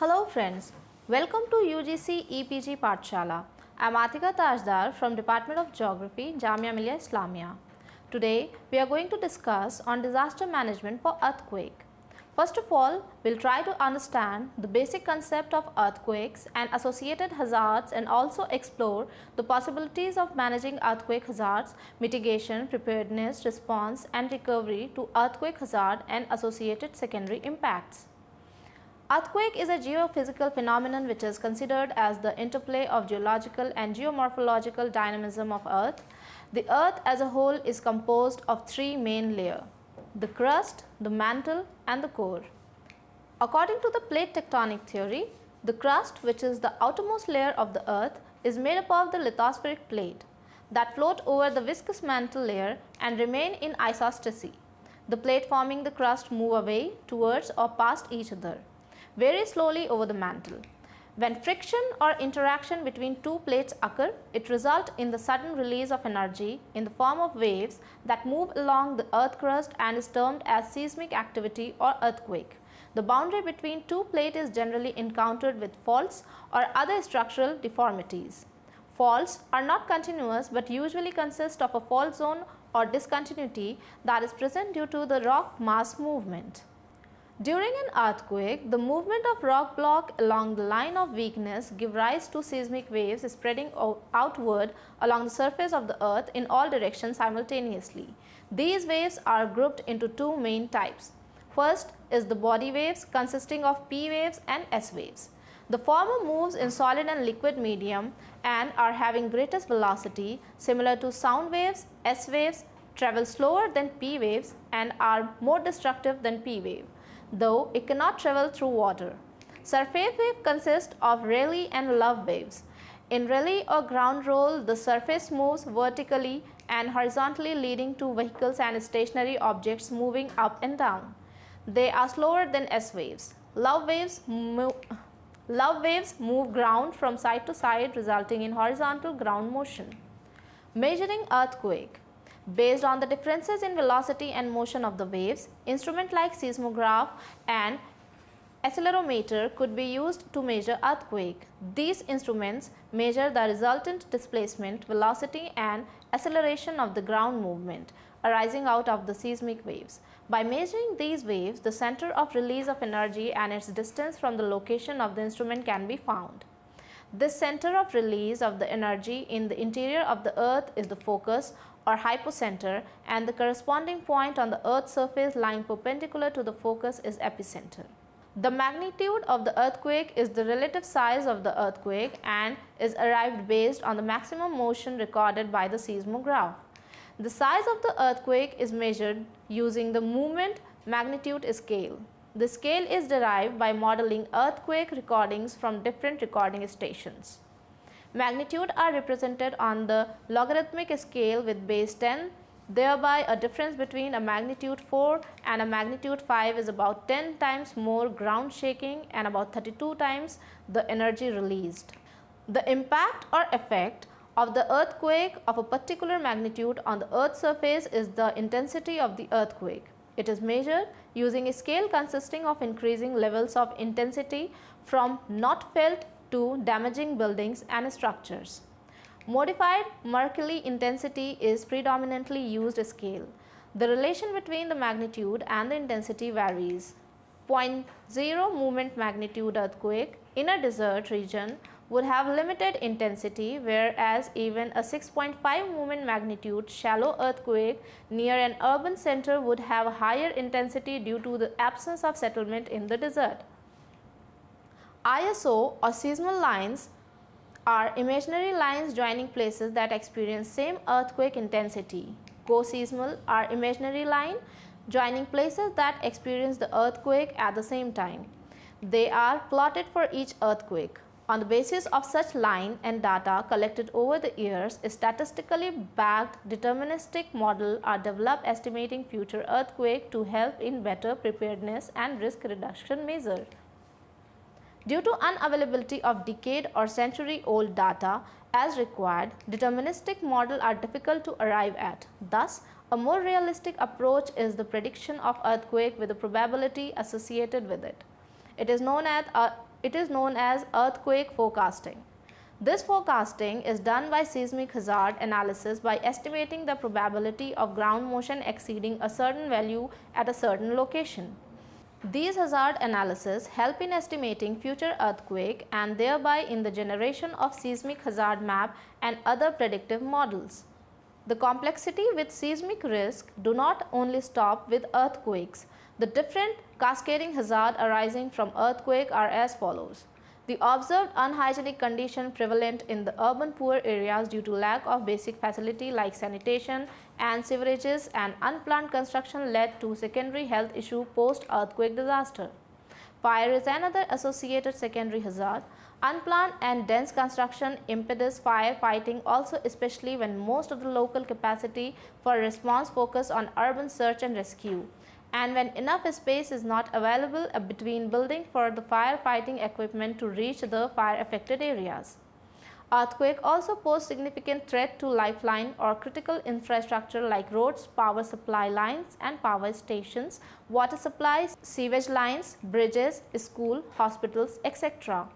Hello friends, welcome to UGC EPG Pathshala. I am Atika Tajdar from Department of Geography, Jamia Millia Islamia. Today we are going to discuss on disaster management for earthquake. First of all, we'll try to understand the basic concept of earthquakes and associated hazards and also explore the possibilities of managing earthquake hazards, mitigation, preparedness, response and recovery to earthquake hazard and associated secondary impacts. Earthquake is a geophysical phenomenon which is considered as the interplay of geological and geomorphological dynamism of Earth. The Earth as a whole is composed of three main layers: the crust, the mantle and the core. According to the plate tectonic theory, the crust, which is the outermost layer of the Earth, is made up of the lithospheric plate that float over the viscous mantle layer and remain in isostasy. The plate forming the crust move away, towards or past each other very slowly over the mantle. When friction or interaction between two plates occur, it results in the sudden release of energy in the form of waves that move along the earth crust and is termed as seismic activity or earthquake. The boundary between two plates is generally encountered with faults or other structural deformities. Faults are not continuous but usually consist of a fault zone or discontinuity that is present due to the rock mass movement. During an earthquake, the movement of rock block along the line of weakness give rise to seismic waves spreading outward along the surface of the earth in all directions simultaneously. These waves are grouped into two main types. First is the body waves consisting of P waves and S waves. The former moves in solid and liquid medium and are having greatest velocity. Similar to sound waves, S waves travel slower than P waves and are more destructive than P wave, though it cannot travel through water. Surface wave consists of Rayleigh and Love waves. In Rayleigh or ground roll, the surface moves vertically and horizontally, leading to vehicles and stationary objects moving up and down. They are slower than S waves. Love waves move ground from side to side, resulting in horizontal ground motion. Measuring earthquake. Based on the differences in velocity and motion of the waves, instruments like seismograph and accelerometer could be used to measure earthquake. These instruments measure the resultant displacement, velocity and acceleration of the ground movement arising out of the seismic waves. By measuring these waves, the center of release of energy and its distance from the location of the instrument can be found. This center of release of the energy in the interior of the earth is the focus or hypocenter, and the corresponding point on the earth's surface lying perpendicular to the focus is epicenter. The magnitude of the earthquake is the relative size of the earthquake and is arrived based on the maximum motion recorded by the seismograph. The size of the earthquake is measured using the moment magnitude scale. The scale is derived by modeling earthquake recordings from different recording stations. Magnitude are represented on the logarithmic scale with base 10, thereby a difference between a magnitude 4 and a magnitude 5 is about 10 times more ground shaking and about 32 times the energy released. The impact or effect of the earthquake of a particular magnitude on the earth's surface is the intensity of the earthquake. It is measured using a scale consisting of increasing levels of intensity from not felt to damaging buildings and structures. Modified Mercalli intensity is predominantly used scale. The relation between the magnitude and the intensity varies. 0.0 moment magnitude earthquake in a desert region would have limited intensity, whereas even a 6.5 moment magnitude shallow earthquake near an urban center would have higher intensity due to the absence of settlement in the desert. ISO or seismal lines are imaginary lines joining places that experience same earthquake intensity. Co-seismal are imaginary line joining places that experience the earthquake at the same time. They are plotted for each earthquake. On the basis of such line and data collected over the years, a statistically backed deterministic model are developed estimating future earthquake to help in better preparedness and risk reduction measure. Due to unavailability of decade or century-old data as required, deterministic models are difficult to arrive at. Thus, a more realistic approach is the prediction of earthquake with the probability associated with it. It is known as It is known as earthquake forecasting. This forecasting is done by seismic hazard analysis by estimating the probability of ground motion exceeding a certain value at a certain location. These hazard analyses help in estimating future earthquake and thereby in the generation of seismic hazard map and other predictive models. The complexity with seismic risk do not only stop with earthquakes. The different cascading hazards arising from earthquake are as follows. The observed unhygienic condition prevalent in the urban poor areas due to lack of basic facility like sanitation and sewerages and unplanned construction led to secondary health issue post-earthquake disaster. Fire is another associated secondary hazard. Unplanned and dense construction impedes fire fighting also, especially when most of the local capacity for response focus on urban search and rescue, and when enough space is not available between buildings for the firefighting equipment to reach the fire-affected areas. Earthquake also pose significant threat to lifeline or critical infrastructure like roads, power supply lines and power stations, water supplies, sewage lines, bridges, schools, hospitals, etc.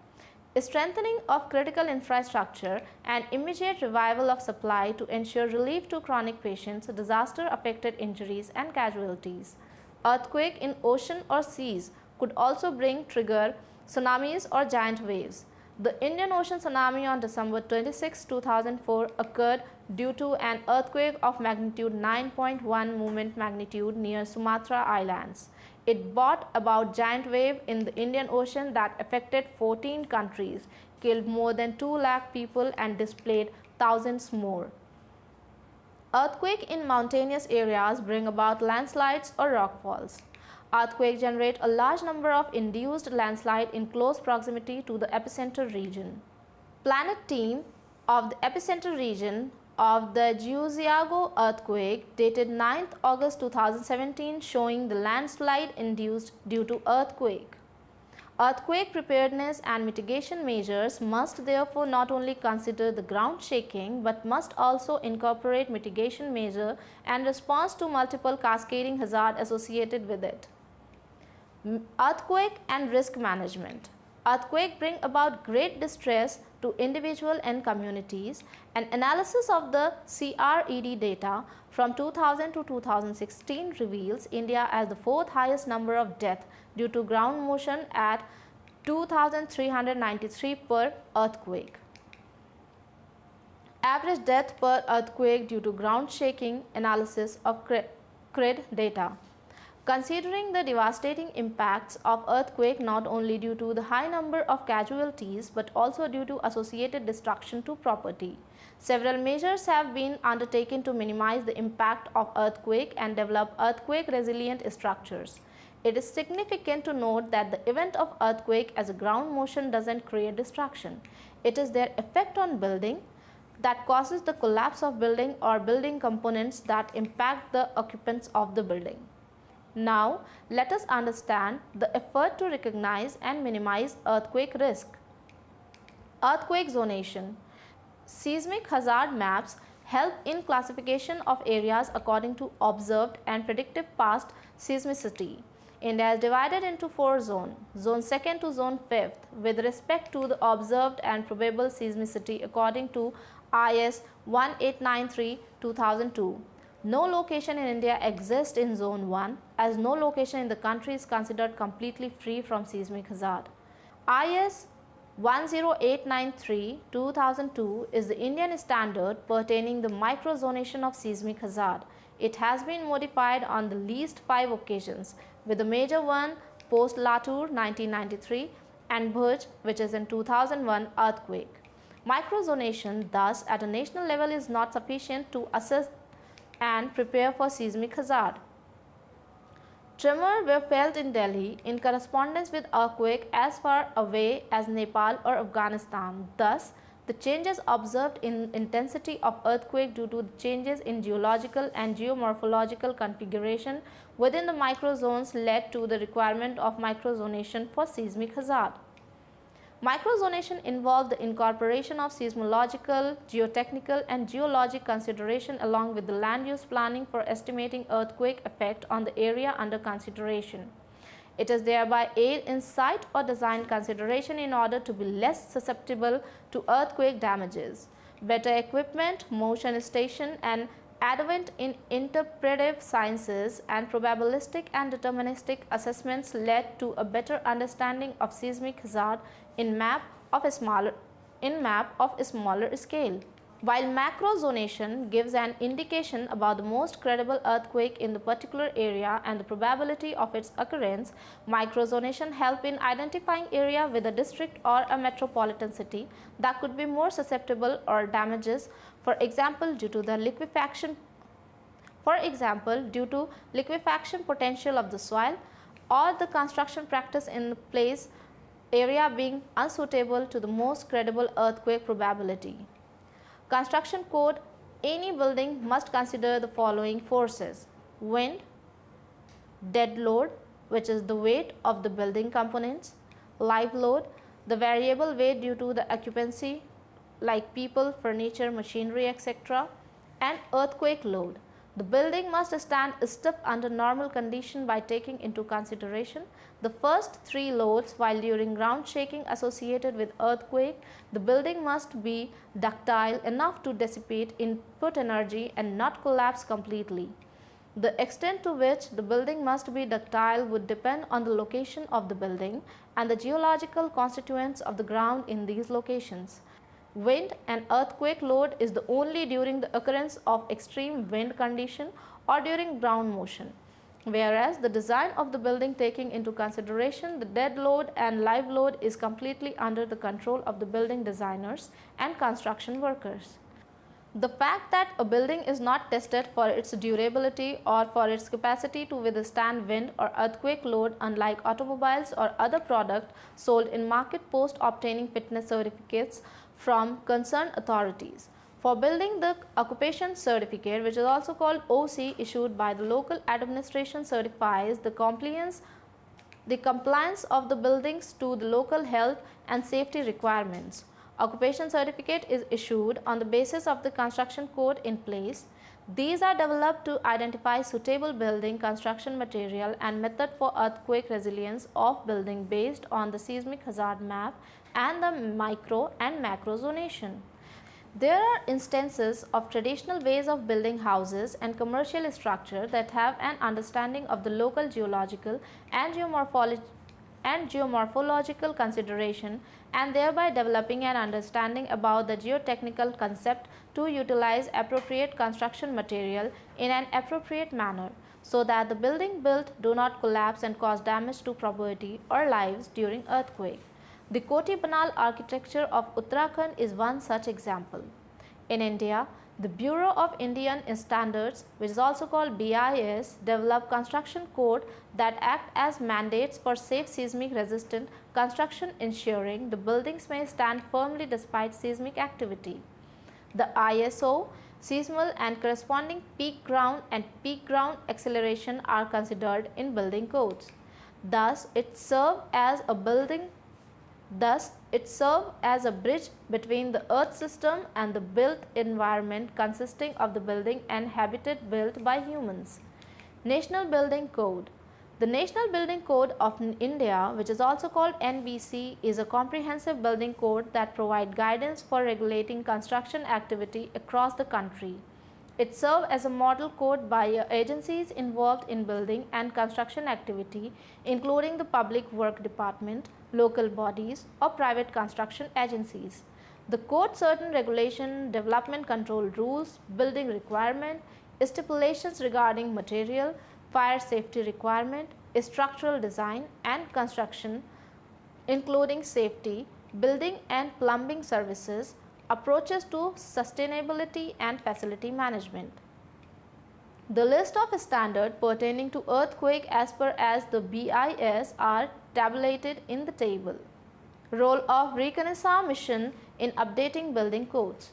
Strengthening of critical infrastructure and immediate revival of supply to ensure relief to chronic patients, disaster-affected injuries and casualties. Earthquake in ocean or seas could also trigger tsunamis or giant waves. The Indian Ocean tsunami on December 26, 2004 occurred due to an earthquake of magnitude 9.1 movement magnitude near Sumatra Islands. It brought about giant wave in the Indian Ocean that affected 14 countries, killed more than 2 lakh people and displaced thousands more. Earthquake in mountainous areas bring about landslides or rockfalls. Earthquakes generate a large number of induced landslides in close proximity to the epicenter region. Planet team of the epicenter region of the Giugiaro earthquake dated 9th August 2017 showing the landslide induced due to earthquake. Earthquake preparedness and mitigation measures must therefore not only consider the ground shaking but must also incorporate mitigation measure and response to multiple cascading hazards associated with it. Earthquake and risk management. Earthquake bring about great distress to individuals and communities. An analysis of the CRED data from 2000 to 2016 reveals India as the 4th highest number of deaths due to ground motion at 2,393 per earthquake. Average death per earthquake due to ground shaking analysis of CRED data. Considering the devastating impacts of earthquake not only due to the high number of casualties but also due to associated destruction to property, several measures have been undertaken to minimize the impact of earthquake and develop earthquake resilient structures. It is significant to note that the event of earthquake as a ground motion doesn't create destruction. It is their effect on building that causes the collapse of building or building components that impact the occupants of the building. Now, let us understand the effort to recognize and minimize earthquake risk. Earthquake zonation. Seismic hazard maps help in classification of areas according to observed and predictive past seismicity. India is divided into 4 zones, Zone 2nd to Zone 5th, with respect to the observed and probable seismicity according to IS 1893-2002. No location in India exists in Zone 1, as no location in the country is considered completely free from seismic hazard. IS 10893-2002 is the Indian standard pertaining the microzonation of seismic hazard. It has been modified on the least 5 occasions, with the major one post Latur 1993 and Bhuj, which is in 2001 earthquake. Microzonation thus at a national level is not sufficient to assess and prepare for seismic hazard. Tremors were felt in Delhi in correspondence with earthquake as far away as Nepal or Afghanistan. Thus, the changes observed in intensity of earthquake due to changes in geological and geomorphological configuration within the microzones led to the requirement of microzonation for seismic hazard. Microzonation involved the incorporation of seismological, geotechnical and geologic consideration along with the land use planning for estimating earthquake effect on the area under consideration. It is thereby aid in site or design consideration in order to be less susceptible to earthquake damages. Better equipment, motion station, and advent in interpretive sciences and probabilistic and deterministic assessments led to a better understanding of seismic hazard in map of a smaller scale. While macrozonation gives an indication about the most credible earthquake in the particular area and the probability of its occurrence, microzonation helps in identifying area with a district or a metropolitan city that could be more susceptible or damages, for example due to liquefaction potential of the soil, or the construction practice in the place area being unsuitable to the most credible earthquake probability. Construction code: any building must consider the following forces: wind, dead load, which is the weight of the building components; live load, the variable weight due to the occupancy like people, furniture, machinery, etc., and earthquake load. The building must stand stiff under normal condition by taking into consideration the first three loads, while during ground shaking associated with earthquake, the building must be ductile enough to dissipate input energy and not collapse completely. The extent to which the building must be ductile would depend on the location of the building and the geological constituents of the ground in these locations. Wind and earthquake load is the only during the occurrence of extreme wind condition or during ground motion, whereas the design of the building taking into consideration the dead load and live load is completely under the control of the building designers and construction workers. The fact that a building is not tested for its durability or for its capacity to withstand wind or earthquake load, unlike automobiles or other products sold in market post obtaining fitness certificates from concerned authorities. For building, the occupation certificate, which is also called OC, issued by the local administration, certifies the compliance of the buildings to the local health and safety requirements. Occupation certificate is issued on the basis of the construction code in place. These are developed to identify suitable building construction material and method for earthquake resilience of building based on the seismic hazard map and the micro and macro zonation. There are instances of traditional ways of building houses and commercial structure that have an understanding of the local geological and geomorphological consideration, and thereby developing an understanding about the geotechnical concept to utilize appropriate construction material in an appropriate manner, so that the building built do not collapse and cause damage to property or lives during earthquake. The Koti Banal architecture of Uttarakhand is one such example. In India, the Bureau of Indian Standards, which is also called BIS, developed construction code that act as mandates for safe seismic resistant construction, ensuring the buildings may stand firmly despite seismic activity. The ISO, seismal and corresponding peak ground and peak ground acceleration are considered in building codes. Thus, it serves as a bridge between the earth system and the built environment consisting of the building and habitat built by humans. National Building Code. The National Building Code of India, which is also called NBC, is a comprehensive building code that provides guidance for regulating construction activity across the country. It serves as a model code by agencies involved in building and construction activity, including the Public Work Department, local bodies, or private construction agencies. The code certain regulation, development control rules, building requirement, stipulations regarding material, fire safety requirement, structural design and construction, including safety, building and plumbing services, approaches to sustainability and facility management. The list of standards pertaining to earthquake as per as the BIS are tabulated in the table. Role of Reconnaissance Mission in updating building codes.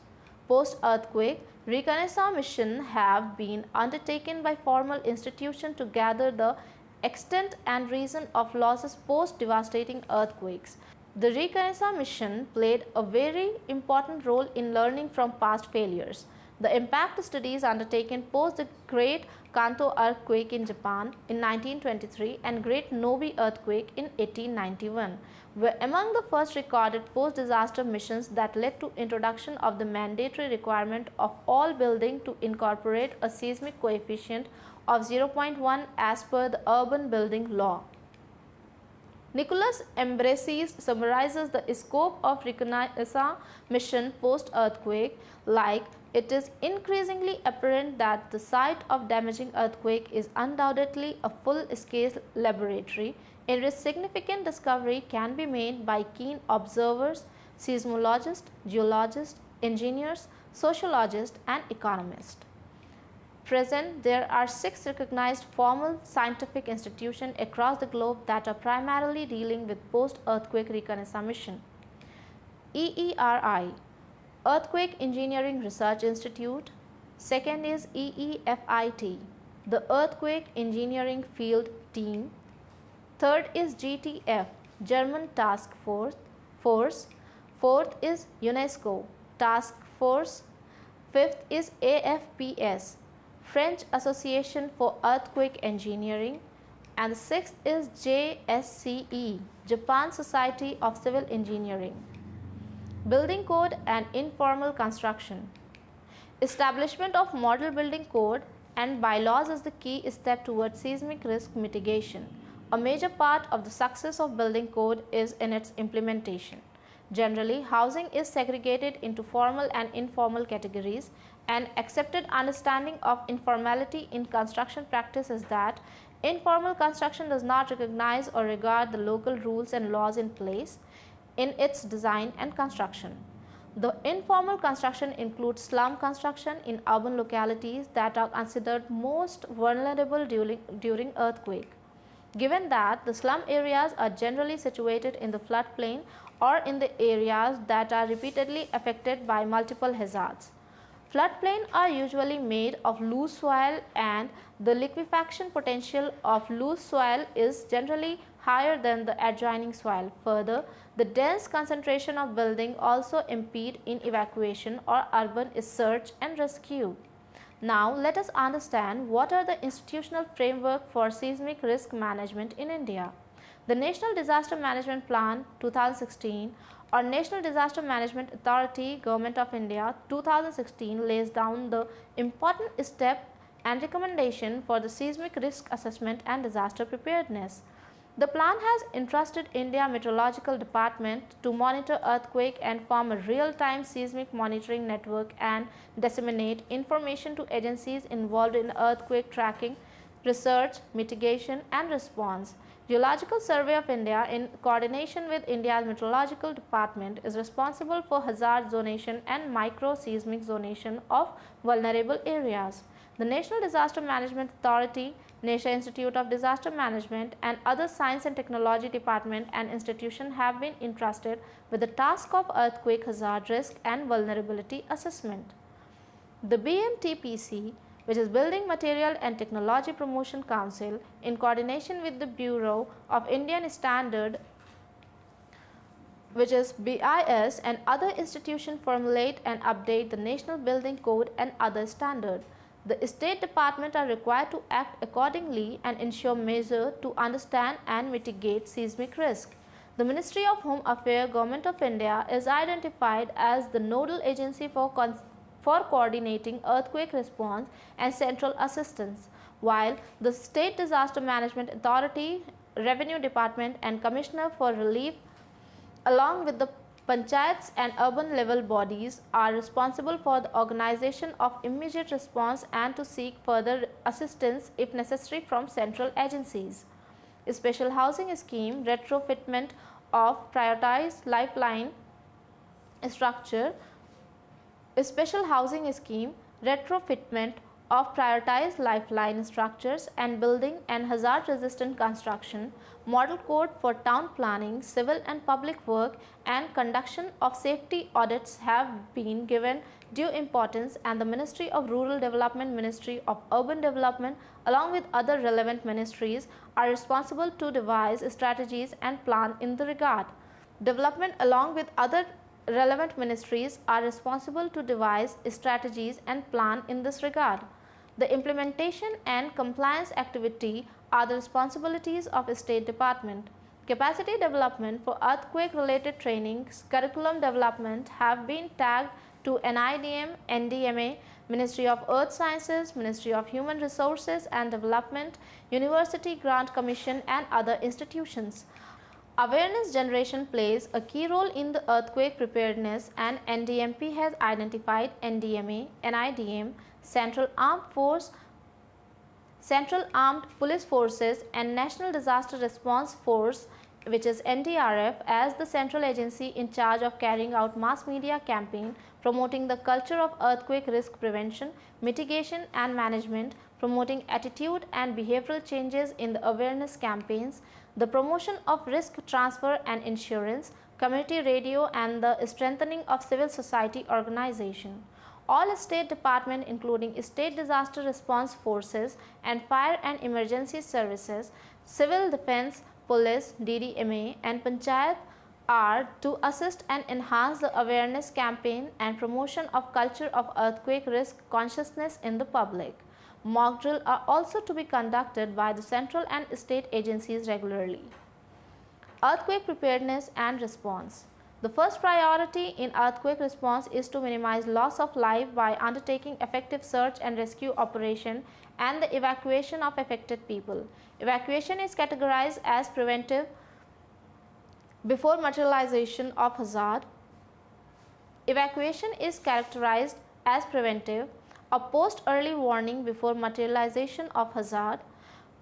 Post-earthquake, Reconnaissance mission have been undertaken by formal institutions to gather the extent and reason of losses post-devastating earthquakes. The Reconnaissance mission played a very important role in learning from past failures. The impact studies undertaken post the Great Kanto earthquake in Japan in 1923 and Great Nobi earthquake in 1891 were among the first recorded post-disaster missions that led to introduction of the mandatory requirement of all buildings to incorporate a seismic coefficient of 0.1 as per the urban building law. Nicholas Ambrosius summarizes the scope of Reconnaissance mission post-earthquake like it is increasingly apparent that the site of damaging earthquake is undoubtedly a full-scale laboratory in which significant discovery can be made by keen observers, seismologists, geologists, engineers, sociologists and economists. Present, there are 6 recognized formal scientific institutions across the globe that are primarily dealing with post-earthquake reconnaissance mission. EERI, Earthquake Engineering Research Institute. Second is EEFIT, the Earthquake Engineering Field Team. Third is GTF, German Task Force. Fourth is UNESCO Task Force. Fifth is AFPS, French Association for Earthquake Engineering, and the sixth is JSCE, Japan Society of Civil Engineering. Building Code and Informal Construction. Establishment of Model Building Code and bylaws is the key step towards seismic risk mitigation. A major part of the success of building code is in its implementation. Generally, housing is segregated into formal and informal categories. An accepted understanding of informality in construction practice is that informal construction does not recognize or regard the local rules and laws in place in its design and construction. The informal construction includes slum construction in urban localities that are considered most vulnerable during earthquake. Given that the slum areas are generally situated in the floodplain or in the areas that are repeatedly affected by multiple hazards. Floodplains are usually made of loose soil and the liquefaction potential of loose soil is generally higher than the adjoining soil. Further, the dense concentration of building also impede in evacuation or urban search and rescue. Now, let us understand what are the institutional framework for seismic risk management in India. The National Disaster Management Plan 2016 or National Disaster Management Authority Government of India 2016 lays down the important step and recommendation for the seismic risk assessment and disaster preparedness. The plan has entrusted India Meteorological Department to monitor earthquake and form a real-time seismic monitoring network and disseminate information to agencies involved in earthquake tracking, research, mitigation and response. Geological Survey of India, in coordination with India's Meteorological Department, is responsible for hazard zonation and micro-seismic zonation of vulnerable areas. The National Disaster Management Authority, National Institute of Disaster Management and other science and technology department and institutions have been entrusted with the task of earthquake hazard risk and vulnerability assessment. The BMTPC, which is Building Material and Technology Promotion Council, in coordination with the Bureau of Indian Standard, which is BIS, and other institutions formulate and update the National Building Code and other standards. The State Department are required to act accordingly and ensure measures to understand and mitigate seismic risk. The Ministry of Home Affairs, Government of India, is identified as the nodal agency for coordinating earthquake response and central assistance, while the State Disaster Management Authority, Revenue Department and Commissioner for Relief, along with the panchayats and urban level bodies, are responsible for the organization of immediate response and to seek further assistance if necessary from central agencies. A special housing scheme, retrofitment of prioritized lifeline structure. A special housing scheme, retrofitment of prioritized lifeline structures and building and hazard resistant construction, model code for town planning, civil and public work and conduction of safety audits have been given due importance, and the Ministry of Rural Development, Ministry of Urban Development along with other relevant ministries are responsible to devise strategies and plan in the regard. Development along with other relevant ministries are responsible to devise strategies and plan in this regard. The implementation and compliance activity are the responsibilities of State Department. Capacity development for earthquake-related trainings, curriculum development have been tagged to NIDM, NDMA, Ministry of Earth Sciences, Ministry of Human Resources and Development, University Grant Commission and other institutions. Awareness generation plays a key role in the earthquake preparedness, and NDMP has identified NDMA, NIDM, Central Armed Police Forces and National Disaster Response Force, which is NDRF, as the central agency in charge of carrying out mass media campaign promoting the culture of earthquake risk prevention, mitigation and management, promoting attitude and behavioral changes in the awareness campaigns, the promotion of risk transfer and insurance, community radio and the strengthening of civil society organization. All state departments, including state disaster response forces and fire and emergency services, civil defense, police, DDMA and panchayat are to assist and enhance the awareness campaign and promotion of culture of earthquake risk consciousness in the public. Mock drills are also to be conducted by the central and state agencies regularly. Earthquake preparedness and response. The first priority in earthquake response is to minimize loss of life by undertaking effective search and rescue operation and the evacuation of affected people. Evacuation is categorized as preventive before materialization of hazard. Evacuation is characterized as preventive or post early warning before materialization of hazard,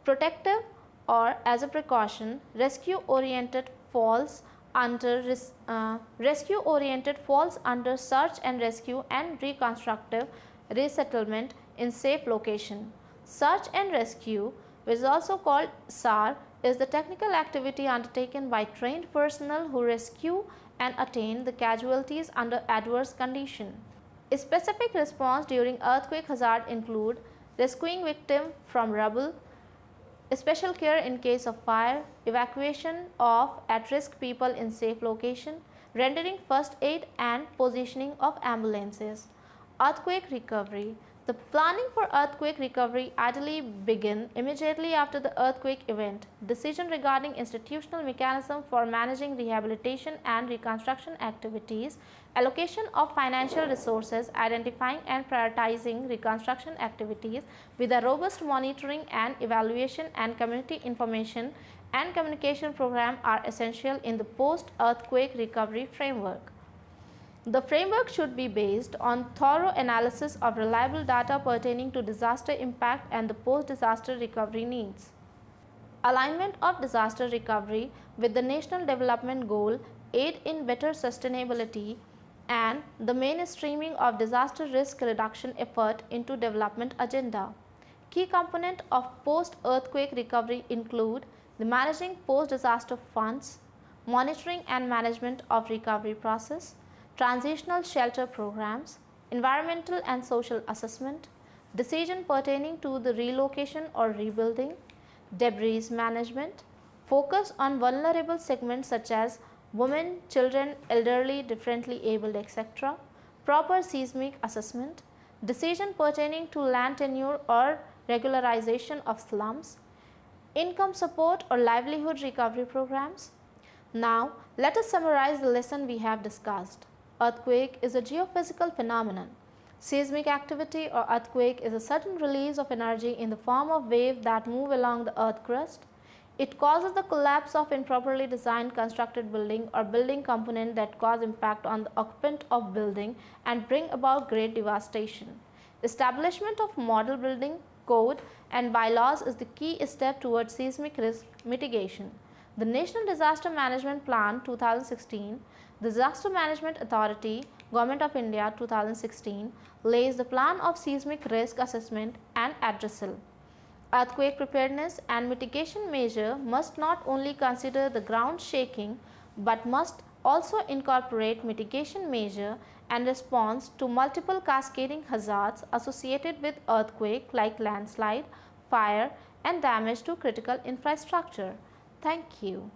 protective or as a precaution, rescue oriented falls under search and rescue and reconstructive resettlement in safe location. Search and rescue, which is also called SAR, is the technical activity undertaken by trained personnel who rescue and attain the casualties under adverse condition. A specific response during earthquake hazard include rescuing victim from rubble, special care in case of fire, evacuation of at-risk people in safe location, rendering first aid and positioning of ambulances. Earthquake recovery. The planning for earthquake recovery ideally begin immediately after the earthquake event. Decision regarding institutional mechanism for managing rehabilitation and reconstruction activities, allocation of financial resources, identifying and prioritizing reconstruction activities with a robust monitoring and evaluation and community information and communication program are essential in the post-earthquake recovery framework. The framework should be based on thorough analysis of reliable data pertaining to disaster impact and the post-disaster recovery needs. Alignment of disaster recovery with the National Development Goal, aid in better sustainability, and the mainstreaming of disaster risk reduction effort into development agenda. Key components of post-earthquake recovery include the managing post-disaster funds, monitoring and management of recovery process, transitional shelter programs, environmental and social assessment, decision pertaining to the relocation or rebuilding, debris management, focus on vulnerable segments such as women, children, elderly, differently abled, etc., proper seismic assessment, decision pertaining to land tenure or regularization of slums, income support or livelihood recovery programs. Now, let us summarize the lesson we have discussed. Earthquake is a geophysical phenomenon. Seismic activity or earthquake is a sudden release of energy in the form of waves that move along the earth crust. It causes the collapse of improperly designed constructed building or building component that cause impact on the occupant of building and bring about great devastation. Establishment of model building code and bylaws is the key step towards seismic risk mitigation. The National Disaster Management Plan 2016, the Disaster Management Authority, Government of India 2016 lays the plan of seismic risk assessment and addressal. Earthquake preparedness and mitigation measure must not only consider the ground shaking but must also incorporate mitigation measure and response to multiple cascading hazards associated with earthquake like landslide, fire and damage to critical infrastructure. Thank you.